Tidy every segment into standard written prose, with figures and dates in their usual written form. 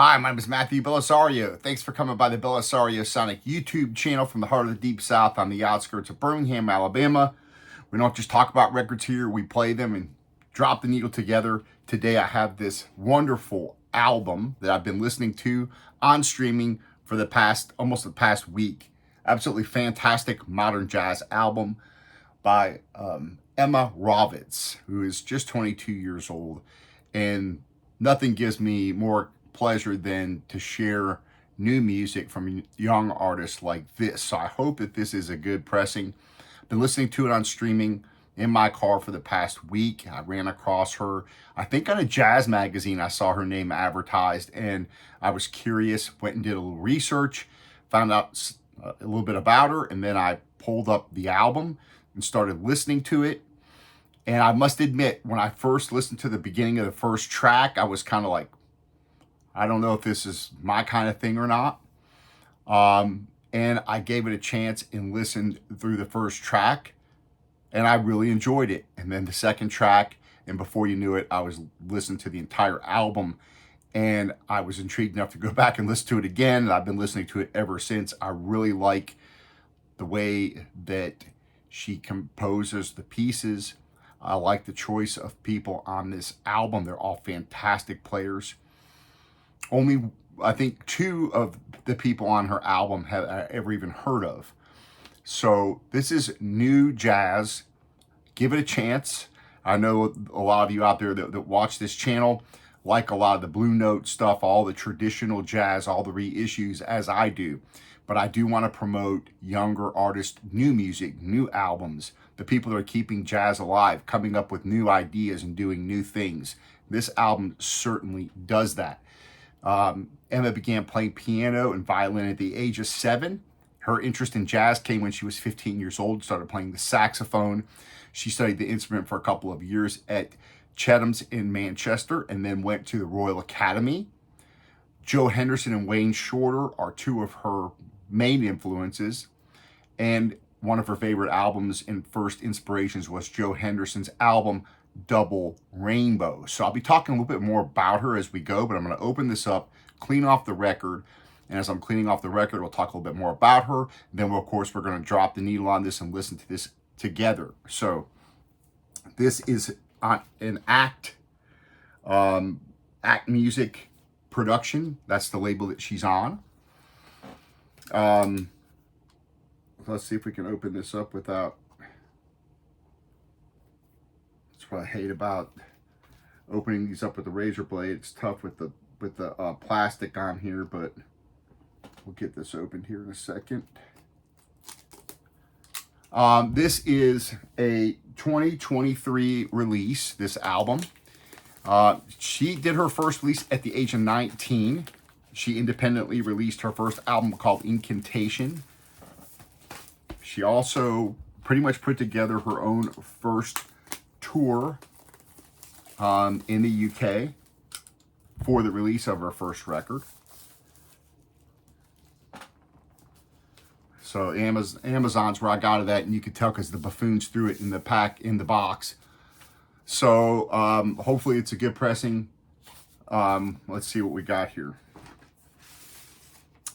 Hi, my name is Matthew Bellisario. Thanks for coming by the BellisarioSonic YouTube channel from the heart of the Deep South on the outskirts of Birmingham, Alabama. We don't just talk about records here, we play them and drop the needle together. Today I have this wonderful album that I've been listening to on streaming for almost the past week. Absolutely fantastic modern jazz album by Immy Rawicz, who is just 22 years old. And nothing gives me more pleasure than to share new music from young artists like this. So I hope that this is a good pressing. I've been listening to it on streaming in my car for the past week. I ran across her, I think on a jazz magazine. I saw her name advertised and I was curious, went and did a little research, found out a little bit about her, and then I pulled up the album and started listening to it. And I must admit, when I first listened to the beginning of the first track, I was kind of like, I don't know if this is my kind of thing or not. And I gave it a chance and listened through the first track, and I really enjoyed it. And then the second track, and before you knew it, I was listening to the entire album, and I was intrigued enough to go back and listen to it again, and I've been listening to it ever since. I really like the way that she composes the pieces. I like the choice of people on this album. They're all fantastic players. Only, I think, two of the people on her album have I ever even heard of. So this is new jazz. Give it a chance. I know a lot of you out there that watch this channel like a lot of the Blue Note stuff, all the traditional jazz, all the reissues, as I do. But I do want to promote younger artists, new music, new albums, the people that are keeping jazz alive, coming up with new ideas and doing new things. This album certainly does that. Immy began playing piano and violin at the age of 7. Her interest in jazz came when she was 15 years old, started playing the saxophone. She studied the instrument for a couple of years at Chetham's in Manchester and then went to the Royal Academy. Joe Henderson and Wayne Shorter are two of her main influences, and one of her favorite albums and first inspirations was Joe Henderson's album Double Rainbow. So I'll be talking a little bit more about her as we go, but I'm going to open this up, clean off the record, and as I'm cleaning off the record, we'll talk a little bit more about her. Then, of course, we're going to drop the needle on this and listen to this together. So this is an act music production. That's the label that she's on. Let's see if we can open this up without. That's what I hate about opening these up with the razor blade. It's tough with the plastic on here, but we'll get this opened here in a second. This is a 2023 release, this album. She did her first release at the age of 19. She independently released her first album called Incantation. She also pretty much put together her own first tour in the UK for the release of her first record. So Amazon's where I got it at, and you could tell because the buffoons threw it in the box. So hopefully it's a good pressing. Let's see what we got here.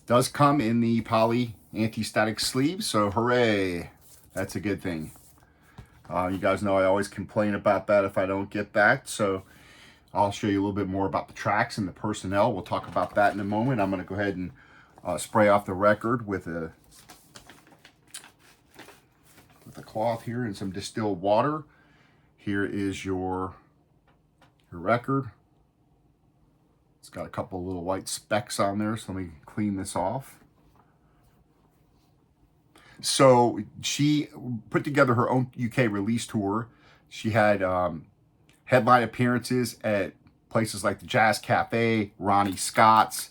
Does come in the poly anti-static sleeve, so hooray, that's a good thing. You guys know I always complain about that if I don't get that, so I'll show you a little bit more about the tracks and the personnel. We'll talk about that in a moment. I'm going to go ahead and spray off the record with a cloth here and some distilled water. Here is your record. It's got a couple of little white specks on there, so let me clean this off. So she put together her own UK release tour. She had headline appearances at places like the Jazz Cafe, Ronnie Scott's.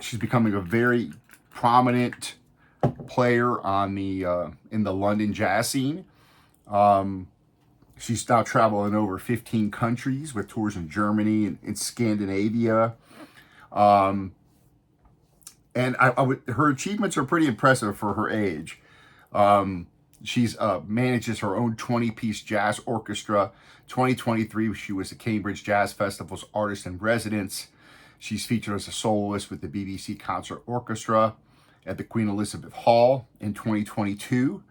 She's becoming a very prominent player on in the London jazz scene. She's now traveling in over 15 countries with tours in Germany and in Scandinavia. And her achievements are pretty impressive for her age. She's manages her own 20-piece jazz orchestra. 2023, she was the Cambridge Jazz Festival's artist in residence. She's featured as a soloist with the BBC Concert Orchestra at the Queen Elizabeth Hall in 2022,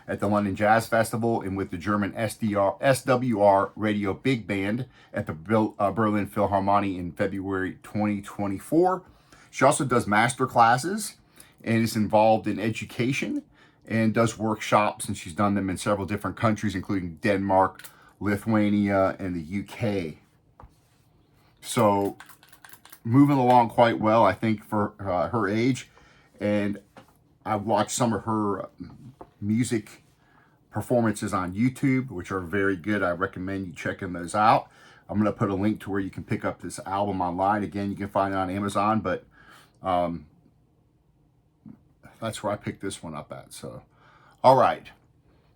at the London Jazz Festival, and with the German SWR Radio Big Band at the Berlin Philharmonie in February 2024. She also does master classes and is involved in education and does workshops, and she's done them in several different countries, including Denmark, Lithuania, and the UK. So moving along quite well, I think, for her age. And I've watched some of her music performances on YouTube, which are very good. I recommend you checking those out. I'm going to put a link to where you can pick up this album online. Again, you can find it on Amazon, but that's where I picked this one up at. So, all right.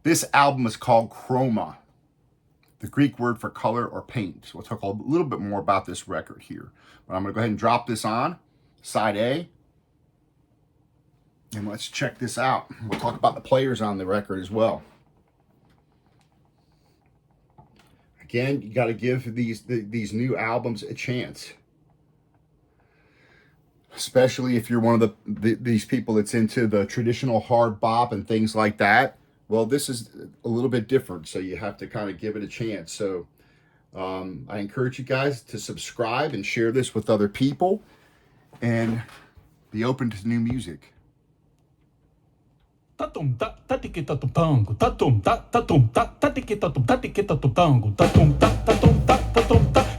This album is called Chroma, the Greek word for color or paint. So we'll talk a little bit more about this record here. But I'm going to go ahead and drop this on, side A. And let's check this out. We'll talk about the players on the record as well. Again, you got to give these new albums a chance. Especially if you're one of these people that's into the traditional hard bop and things like that. Well, this is a little bit different, so you have to kind of give it a chance. So I encourage you guys to subscribe and share this with other people and be open to new music. Tatum ta tatikita tum tango tatum ta tatikita tum tatikita tum tango tatum ta tatum ta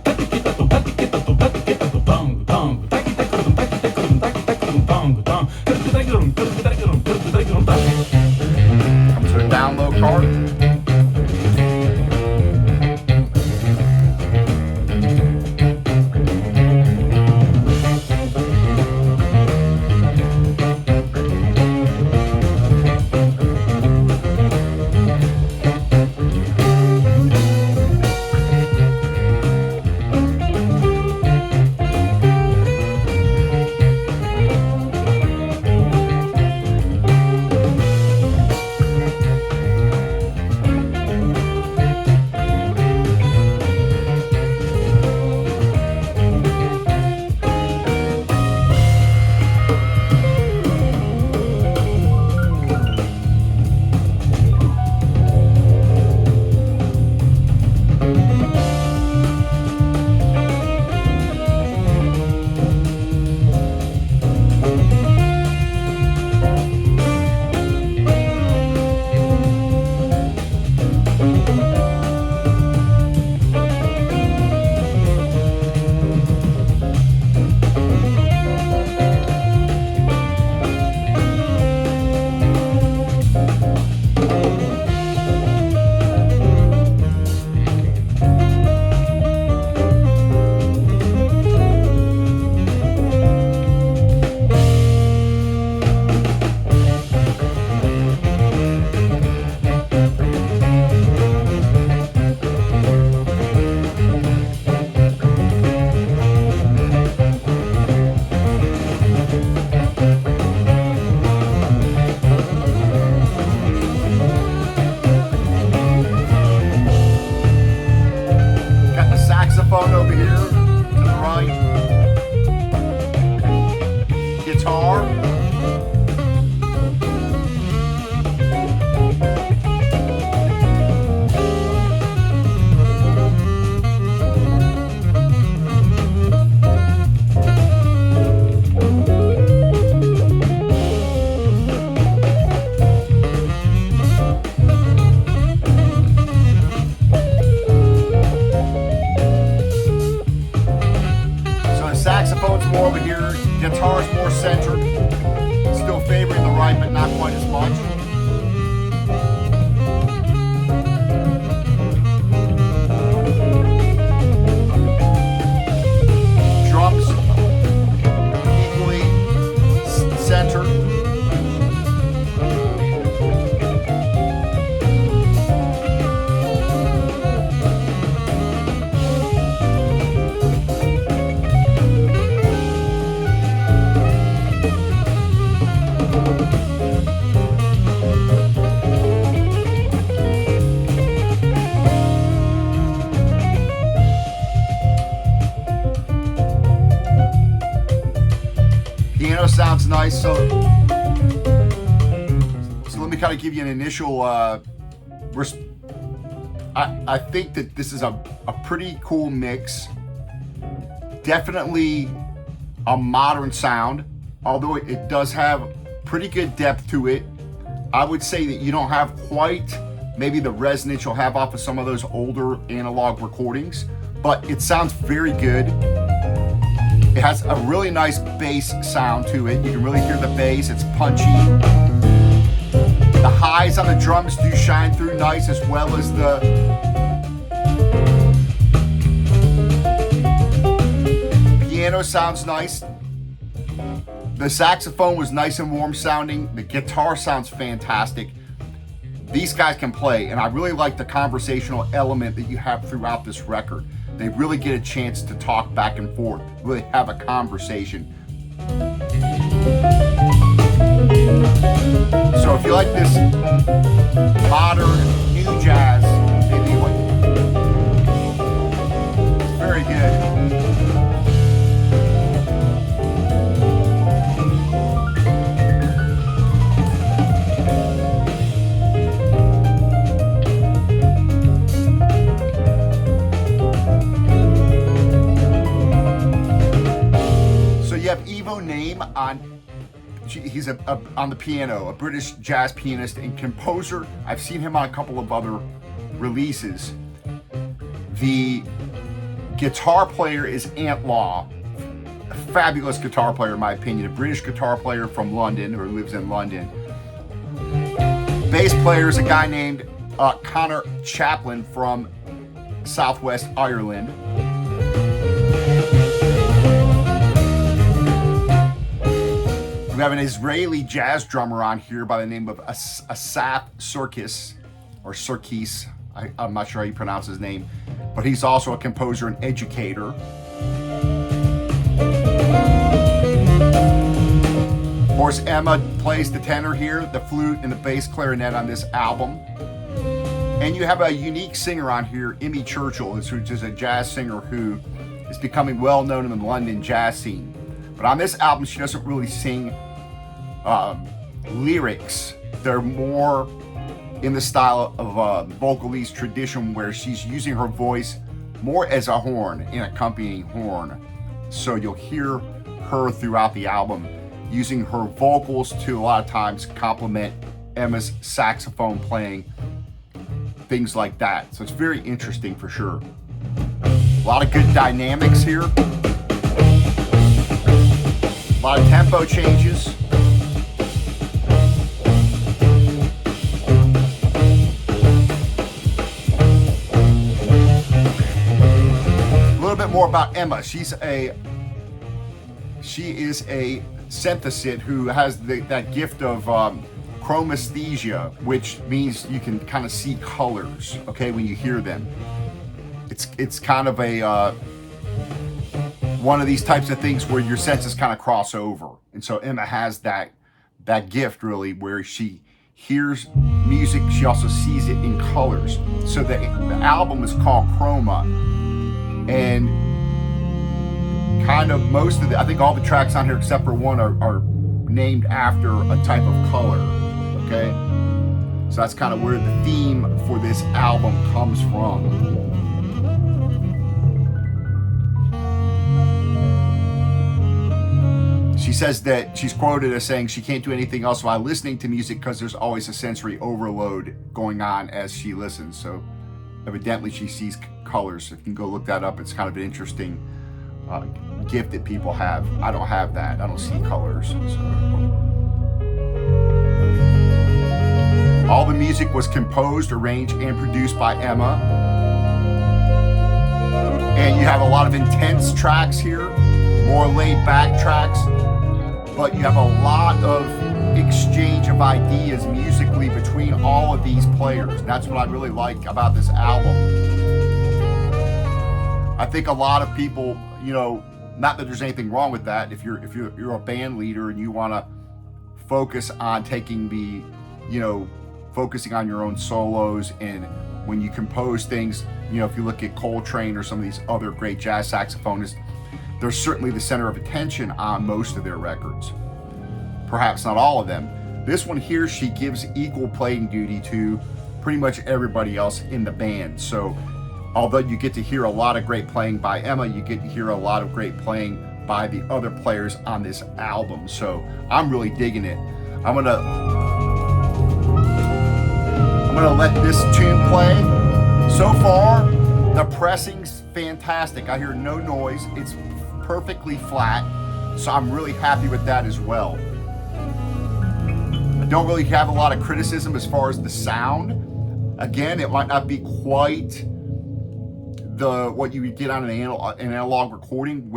tatikita tum tatikita tum tatikita tum tango tango takita tum takita tum tango tango Comes with a download card. Saxophone's more over here, guitar's more centered, still favoring the right, but not quite as much. Drums, equally centered. Piano sounds nice. So let me kind of give you an initial. I think that this is a pretty cool mix. Definitely a modern sound, although it does have pretty good depth to it. I would say that you don't have quite maybe the resonance you'll have off of some of those older analog recordings, but it sounds very good. It has a really nice bass sound to it. You can really hear the bass, it's punchy. The highs on the drums do shine through nice, as well as the piano sounds nice. The saxophone was nice and warm sounding. The guitar sounds fantastic. These guys can play, and I really like the conversational element that you have throughout this record. They really get a chance to talk back and forth, really have a conversation. So if you like this modern, new jazz, maybe it's very good. Ivo Neame he's on the piano, a British jazz pianist and composer. I've seen him on a couple of other releases. The guitar player is Ant Law, a fabulous guitar player in my opinion, a British guitar player from London, or lives in London. Bass player is a guy named Conor Chaplin from Southwest Ireland. We have an Israeli jazz drummer on here by the name of Asaf Sirkis, or Sirkis. I'm not sure how you pronounce his name, but he's also a composer and educator. Of course, Emma plays the tenor here, the flute, and the bass clarinet on this album. And you have a unique singer on here, Immy Churchill, who's just a jazz singer who is becoming well known in the London jazz scene. But on this album, she doesn't really sing lyrics. They're more in the style of vocalese tradition, where she's using her voice more as a horn, an accompanying horn. So you'll hear her throughout the album using her vocals to a lot of times complement Emma's saxophone playing, things like that. So it's very interesting for sure. A lot of good dynamics here. A lot of tempo changes. A little bit more about Emma. She is a synthesist who has that gift of chromesthesia, which means you can kind of see colors, okay, when you hear them. It's kind of a one of these types of things where your senses kind of cross over. And so Emma has that gift, really, where she hears music, she also sees it in colors. So the album is called Chroma, and kind of most of I think all the tracks on here except for one are named after a type of color, okay? So that's kind of where the theme for this album comes from. She says that she's quoted as saying she can't do anything else while listening to music because there's always a sensory overload going on as she listens. So evidently she sees colors. If you can go look that up, it's kind of an interesting gift that people have. I don't have that. I don't see colors. So. All the music was composed, arranged, and produced by Emma. And you have a lot of intense tracks here, more laid-back tracks, but you have a lot of exchange of ideas musically between all of these players. And that's what I really like about this album. I think a lot of people, you know, not that there's anything wrong with that. If you're a band leader and you want to focus on taking the, you know, focusing on your own solos, and when you compose things, you know, if you look at Coltrane or some of these other great jazz saxophonists, they're certainly the center of attention on most of their records. Perhaps not all of them. This one here, she gives equal playing duty to pretty much everybody else in the band. So although you get to hear a lot of great playing by Emma, you get to hear a lot of great playing by the other players on this album. So I'm really digging it. I'm gonna let this tune play. So far, the pressing's fantastic. I hear no noise. It's perfectly flat. So I'm really happy with that as well. I don't really have a lot of criticism as far as the sound. Again, it might not be quite what you would get on an analog recording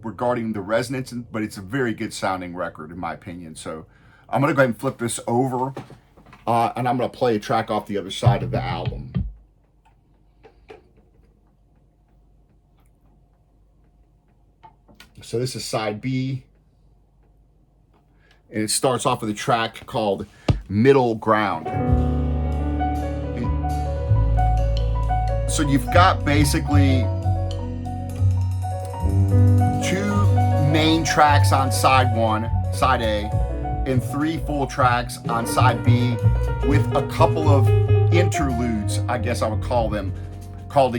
regarding the resonance, but it's a very good sounding record in my opinion. So I'm gonna go ahead and flip this over and I'm gonna play a track off the other side of the album. So this is side B, and it starts off with a track called Middle Ground. So you've got basically two main tracks on side one, side A, and three full tracks on side B with a couple of interludes, I guess I would call them, called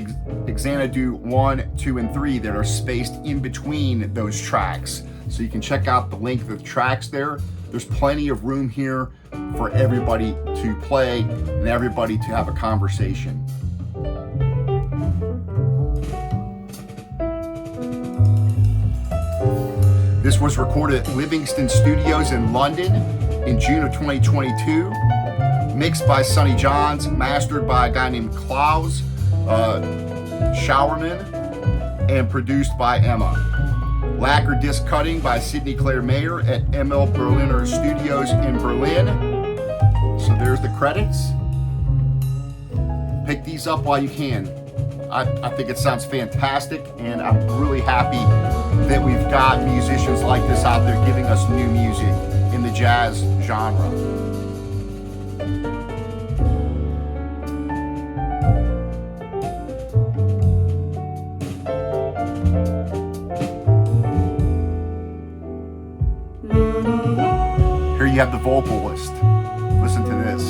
Xanadu 1, 2, and 3 that are spaced in between those tracks. So you can check out the length of the tracks there. There's plenty of room here for everybody to play and everybody to have a conversation. This was recorded at Livingston Studios in London in June of 2022. Mixed by Sonny Johns, mastered by a guy named Klaus Schauerman, and produced by Emma. Lacquer disc cutting by Sidney Claire Mayer at ML Berliner Studios in Berlin. So there's the credits. Pick these up while you can. I think it sounds fantastic, and I'm really happy that we've got musicians like this out there giving us new music in the jazz genre. Here you have the vocalist. Listen to this.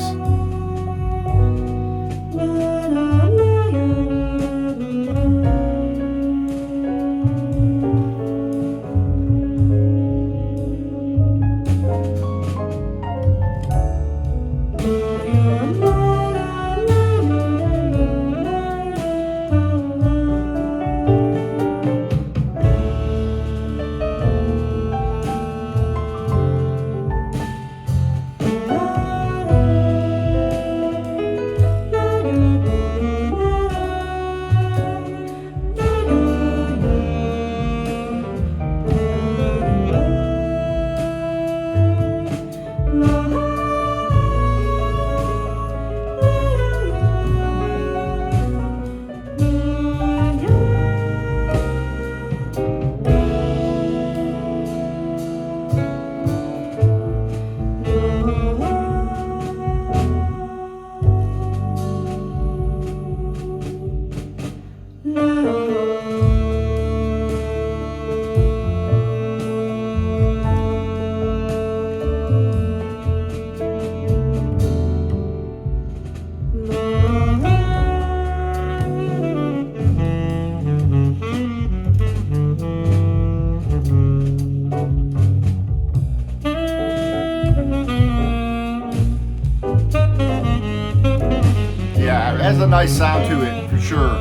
Has a nice sound to it, for sure.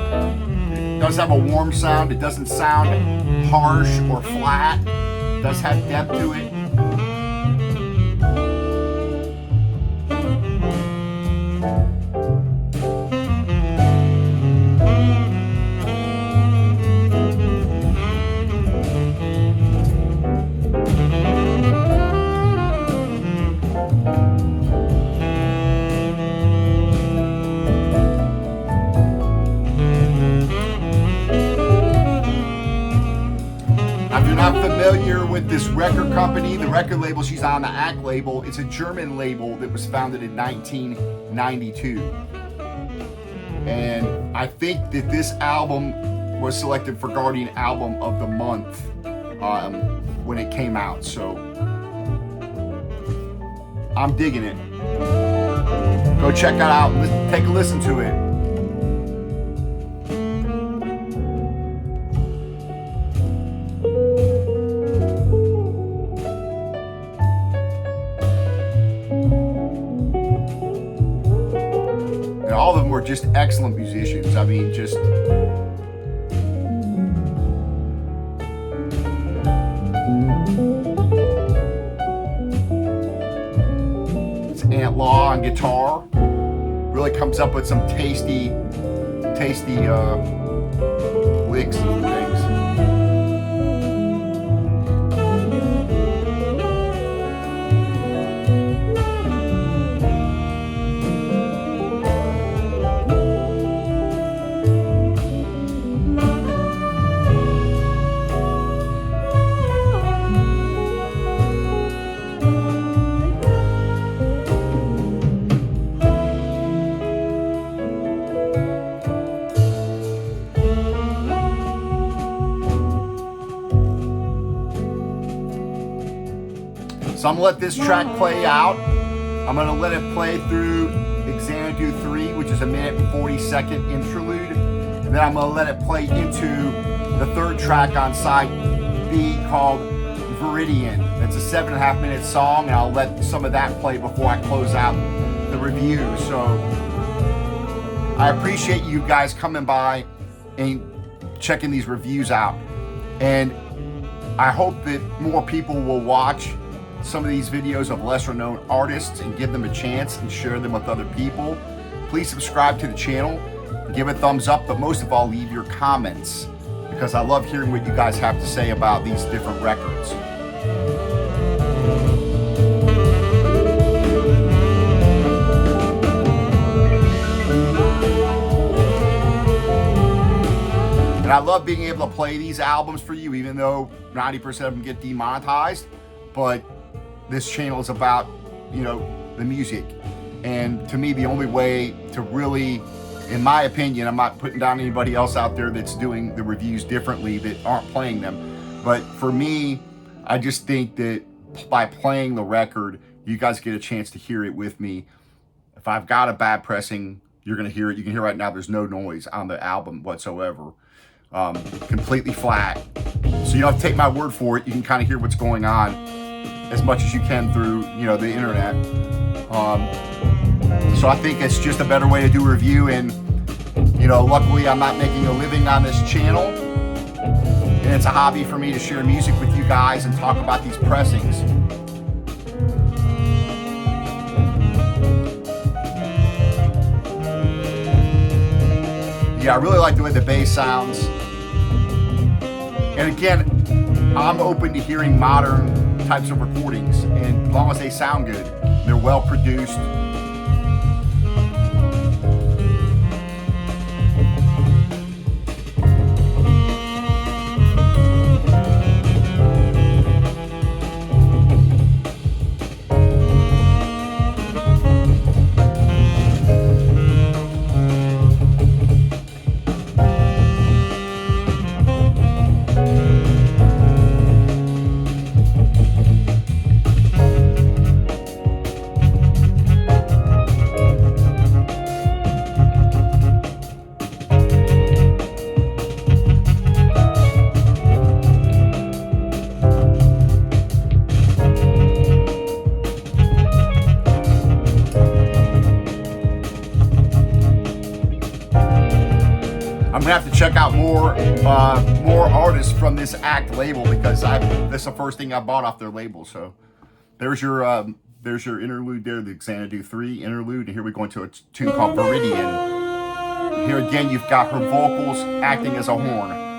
It does have a warm sound. It doesn't sound harsh or flat. It does have depth to it. Familiar with this record company, the record label she's on, the Act label. It's a German label that was founded in 1992. And I think that this album was selected for Guardian Album of the Month when it came out. So I'm digging it. Go check that out. Take a listen to it. And all of them were just excellent musicians. I mean, just Aunt Law on guitar really comes up with some tasty licks and things. So I'm gonna let this track play out. I'm gonna let it play through Xanadu 3, which is a 1:40 interlude. And then I'm gonna let it play into the third track on side B called Viridian. That's a 7.5-minute song, and I'll let some of that play before I close out the review. So I appreciate you guys coming by and checking these reviews out. And I hope that more people will watch some of these videos of lesser known artists and give them a chance and share them with other people. Please subscribe to the channel, give a thumbs up, but most of all, leave your comments, because I love hearing what you guys have to say about these different records. And I love being able to play these albums for you, even though 90% of them get demonetized. But this channel is about, you know, the music. And to me, the only way to really, in my opinion, I'm not putting down anybody else out there that's doing the reviews differently that aren't playing them. But for me, I just think that by playing the record, you guys get a chance to hear it with me. If I've got a bad pressing, you're gonna hear it. You can hear right now there's no noise on the album whatsoever. Completely flat. So you don't have to take my word for it. You can kind of hear what's going on as much as you can through, you know, the internet. So I think it's just a better way to do a review. And, you know, luckily I'm not making a living on this channel, and it's a hobby for me to share music with you guys and talk about these pressings. Yeah, I really like the way the bass sounds. And again, I'm open to hearing modern types of recordings, and as long as they sound good, they're well produced. I'm gonna have to check out more artists from this ACT label, because that's the first thing I bought off their label. So there's your interlude there, the Xanadu 3 interlude, and here we go into a tune called Viridian. Here again, you've got her vocals acting as a horn.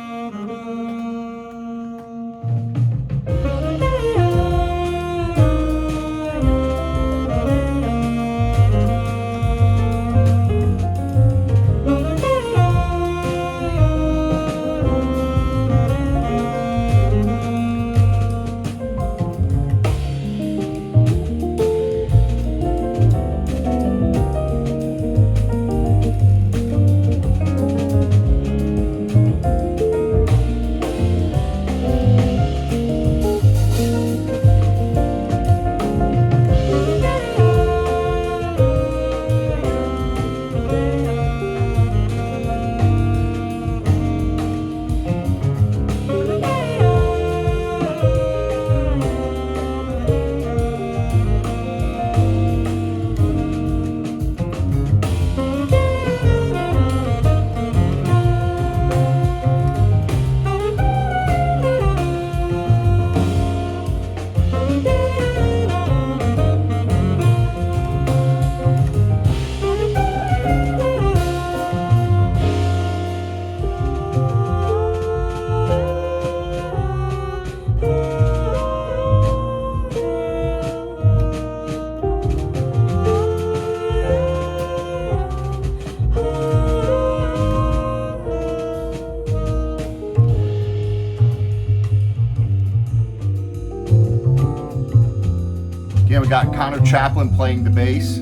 Again, we got Conor Chaplin playing the bass.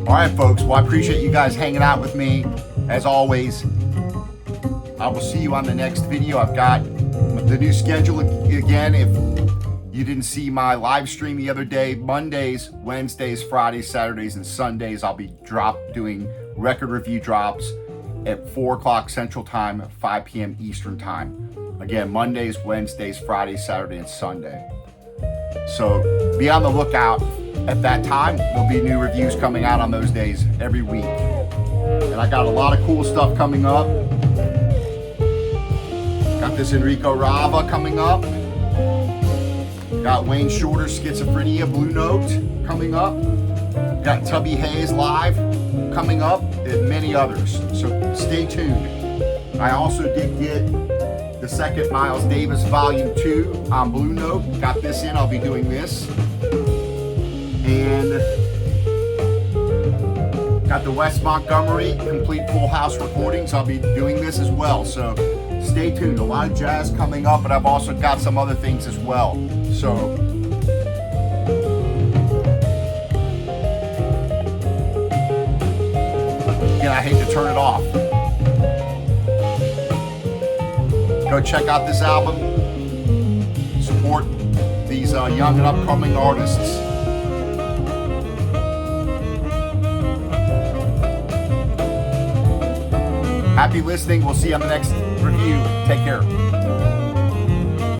All right, folks. Well, I appreciate you guys hanging out with me. As always, I will see you on the next video. I've got the new schedule again. If you didn't see my live stream the other day, Mondays, Wednesdays, Fridays, Saturdays, and Sundays, I'll be doing record review drops at 4 o'clock Central Time, 5 p.m. Eastern Time. Again, Mondays, Wednesdays, Fridays, Saturday, and Sunday. So be on the lookout. At that time, there'll be new reviews coming out on those days every week. And I got a lot of cool stuff coming up. Got this Enrico Rava coming up. Got Wayne Shorter's Schizophrenia Blue Note coming up. Got Tubby Hayes live coming up, and many others. So stay tuned. I also did get the second Miles Davis Volume 2 on Blue Note. Got this in, I'll be doing this. And got the Wes Montgomery complete full house recordings. I'll be doing this as well. So stay tuned. A lot of jazz coming up, but I've also got some other things as well. So again, I hate to turn it off. Go check out this album. Support these young and upcoming artists. Happy listening. We'll see you on the next review. Take care.